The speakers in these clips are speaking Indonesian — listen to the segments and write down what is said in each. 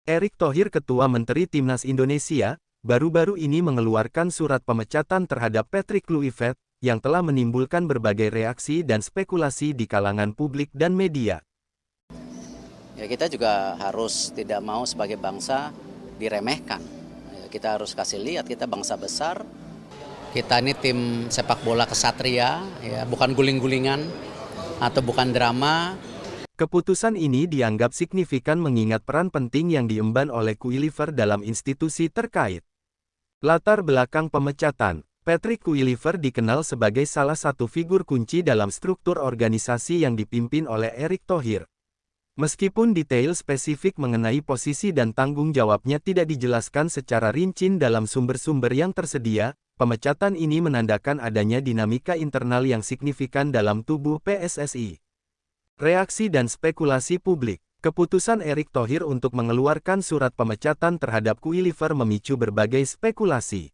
Erick Thohir, Ketua Menteri Timnas Indonesia, baru-baru ini mengeluarkan surat pemecatan terhadap Patrick Kluivert, yang telah menimbulkan berbagai reaksi dan spekulasi di kalangan publik dan media. Ya, kita juga harus tidak mau sebagai bangsa diremehkan. Ya, kita harus kasih lihat kita bangsa besar. Kita ini tim sepak bola kesatria, ya, bukan guling-gulingan atau bukan drama. Keputusan ini dianggap signifikan mengingat peran penting yang diemban oleh Kluivert dalam institusi terkait. Latar belakang pemecatan, Patrick Kluivert dikenal sebagai salah satu figur kunci dalam struktur organisasi yang dipimpin oleh Erick Thohir. Meskipun detail spesifik mengenai posisi dan tanggung jawabnya tidak dijelaskan secara rinci dalam sumber-sumber yang tersedia, pemecatan ini menandakan adanya dinamika internal yang signifikan dalam tubuh PSSI. Reaksi dan spekulasi publik. Keputusan Erick Thohir untuk mengeluarkan surat pemecatan terhadap Kluivert memicu berbagai spekulasi.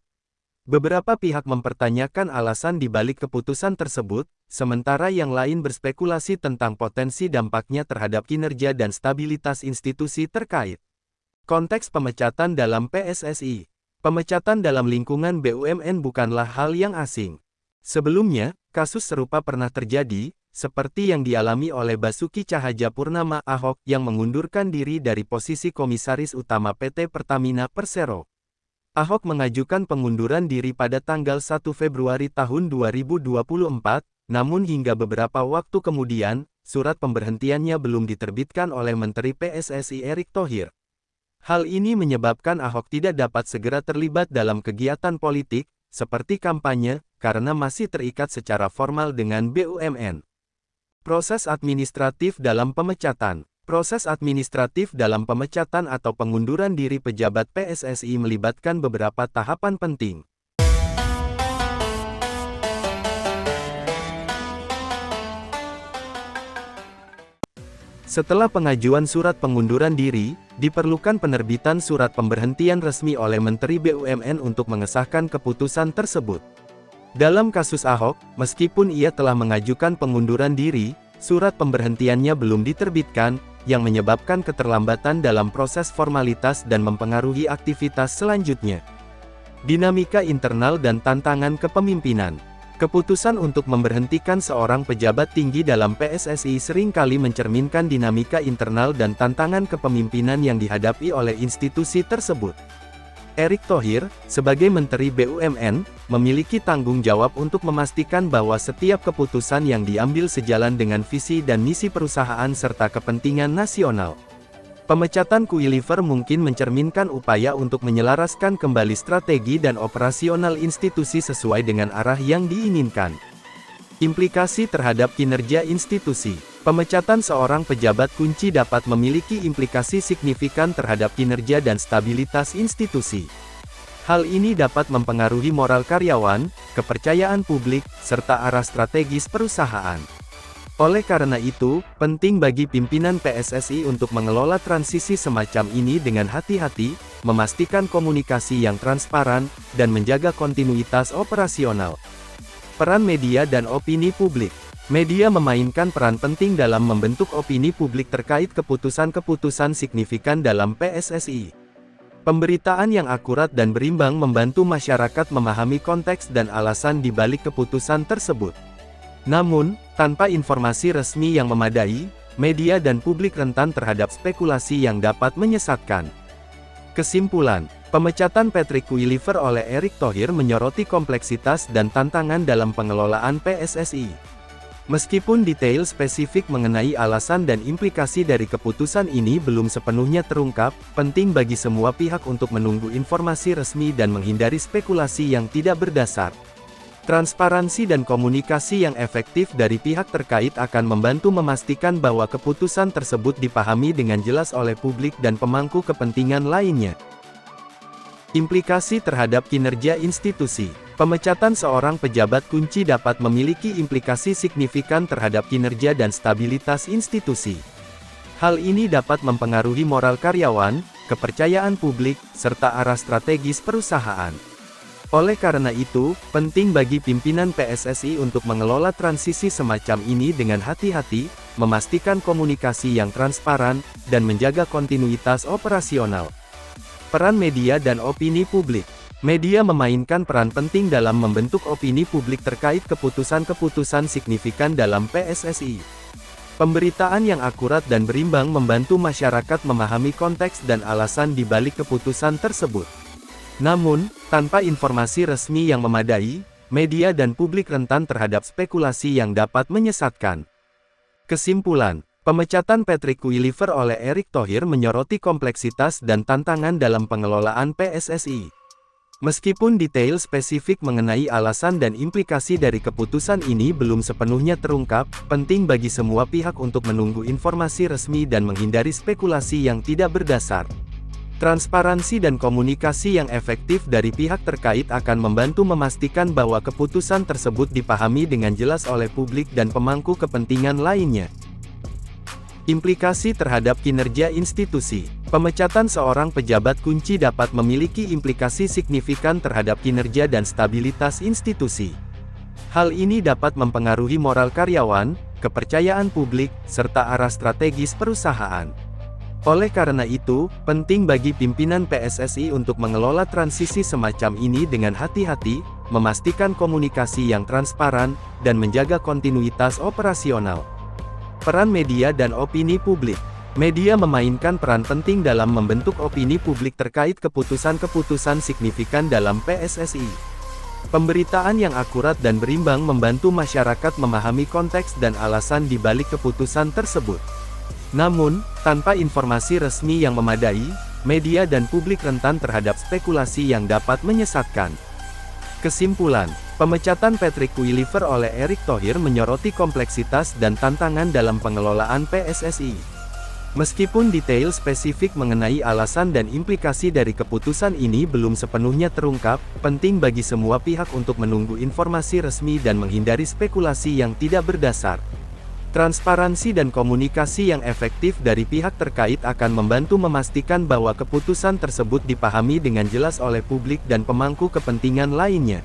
Beberapa pihak mempertanyakan alasan di balik keputusan tersebut, sementara yang lain berspekulasi tentang potensi dampaknya terhadap kinerja dan stabilitas institusi terkait. Konteks pemecatan dalam PSSI. Pemecatan dalam lingkungan BUMN bukanlah hal yang asing. Sebelumnya, kasus serupa pernah terjadi, seperti yang dialami oleh Basuki Cahayapurnama Ahok yang mengundurkan diri dari posisi Komisaris Utama PT Pertamina Persero. Ahok mengajukan pengunduran diri pada tanggal 1 Februari tahun 2024, namun hingga beberapa waktu kemudian, surat pemberhentiannya belum diterbitkan oleh Menteri PSSI Erick Thohir. Hal ini menyebabkan Ahok tidak dapat segera terlibat dalam kegiatan politik, seperti kampanye, karena masih terikat secara formal dengan BUMN. Proses administratif dalam pemecatan. Proses administratif dalam pemecatan atau pengunduran diri pejabat PSSI melibatkan beberapa tahapan penting. Setelah pengajuan surat pengunduran diri, diperlukan penerbitan surat pemberhentian resmi oleh Menteri BUMN untuk mengesahkan keputusan tersebut. Dalam kasus Ahok, meskipun ia telah mengajukan pengunduran diri, surat pemberhentiannya belum diterbitkan, yang menyebabkan keterlambatan dalam proses formalitas dan mempengaruhi aktivitas selanjutnya. Dinamika internal dan tantangan kepemimpinan. Keputusan untuk memberhentikan seorang pejabat tinggi dalam PSSI seringkali mencerminkan dinamika internal dan tantangan kepemimpinan yang dihadapi oleh institusi tersebut. Erick Thohir, sebagai Menteri BUMN, memiliki tanggung jawab untuk memastikan bahwa setiap keputusan yang diambil sejalan dengan visi dan misi perusahaan serta kepentingan nasional. Pemecatan Kluivert mungkin mencerminkan upaya untuk menyelaraskan kembali strategi dan operasional institusi sesuai dengan arah yang diinginkan. Implikasi terhadap kinerja institusi. Pemecatan seorang pejabat kunci dapat memiliki implikasi signifikan terhadap kinerja dan stabilitas institusi. Hal ini dapat mempengaruhi moral karyawan, kepercayaan publik, serta arah strategis perusahaan. Oleh karena itu, penting bagi pimpinan PSSI untuk mengelola transisi semacam ini dengan hati-hati, memastikan komunikasi yang transparan, dan menjaga kontinuitas operasional. Peran media dan opini publik. Media memainkan peran penting dalam membentuk opini publik terkait keputusan-keputusan signifikan dalam PSSI. Pemberitaan yang akurat dan berimbang membantu masyarakat memahami konteks dan alasan di balik keputusan tersebut. Namun, tanpa informasi resmi yang memadai, media dan publik rentan terhadap spekulasi yang dapat menyesatkan. Kesimpulan, pemecatan Patrick Kluivert oleh Erick Thohir menyoroti kompleksitas dan tantangan dalam pengelolaan PSSI. Meskipun detail spesifik mengenai alasan dan implikasi dari keputusan ini belum sepenuhnya terungkap, penting bagi semua pihak untuk menunggu informasi resmi dan menghindari spekulasi yang tidak berdasar. Transparansi dan komunikasi yang efektif dari pihak terkait akan membantu memastikan bahwa keputusan tersebut dipahami dengan jelas oleh publik dan pemangku kepentingan lainnya. Implikasi terhadap kinerja institusi. Pemecatan seorang pejabat kunci dapat memiliki implikasi signifikan terhadap kinerja dan stabilitas institusi. Hal ini dapat mempengaruhi moral karyawan, kepercayaan publik, serta arah strategis perusahaan. Oleh karena itu, penting bagi pimpinan PSSI untuk mengelola transisi semacam ini dengan hati-hati, memastikan komunikasi yang transparan, dan menjaga kontinuitas operasional. Peran media dan opini publik. Media memainkan peran penting dalam membentuk opini publik terkait keputusan-keputusan signifikan dalam PSSI. Pemberitaan yang akurat dan berimbang membantu masyarakat memahami konteks dan alasan di balik keputusan tersebut. Namun, tanpa informasi resmi yang memadai, media dan publik rentan terhadap spekulasi yang dapat menyesatkan. Kesimpulan, pemecatan Patrick Kluivert oleh Erick Thohir menyoroti kompleksitas dan tantangan dalam pengelolaan PSSI. Meskipun detail spesifik mengenai alasan dan implikasi dari keputusan ini belum sepenuhnya terungkap, penting bagi semua pihak untuk menunggu informasi resmi dan menghindari spekulasi yang tidak berdasar. Transparansi dan komunikasi yang efektif dari pihak terkait akan membantu memastikan bahwa keputusan tersebut dipahami dengan jelas oleh publik dan pemangku kepentingan lainnya. Implikasi terhadap kinerja institusi. Pemecatan seorang pejabat kunci dapat memiliki implikasi signifikan terhadap kinerja dan stabilitas institusi. Hal ini dapat mempengaruhi moral karyawan, kepercayaan publik, serta arah strategis perusahaan. Oleh karena itu, penting bagi pimpinan PSSI untuk mengelola transisi semacam ini dengan hati-hati, memastikan komunikasi yang transparan, dan menjaga kontinuitas operasional. Peran media dan opini publik. Media memainkan peran penting dalam membentuk opini publik terkait keputusan-keputusan signifikan dalam PSSI. Pemberitaan yang akurat dan berimbang membantu masyarakat memahami konteks dan alasan di balik keputusan tersebut. Namun, tanpa informasi resmi yang memadai, media dan publik rentan terhadap spekulasi yang dapat menyesatkan. Kesimpulan, pemecatan Patrick Kluivert oleh Erick Thohir menyoroti kompleksitas dan tantangan dalam pengelolaan PSSI. Meskipun detail spesifik mengenai alasan dan implikasi dari keputusan ini belum sepenuhnya terungkap, penting bagi semua pihak untuk menunggu informasi resmi dan menghindari spekulasi yang tidak berdasar. Transparansi dan komunikasi yang efektif dari pihak terkait akan membantu memastikan bahwa keputusan tersebut dipahami dengan jelas oleh publik dan pemangku kepentingan lainnya.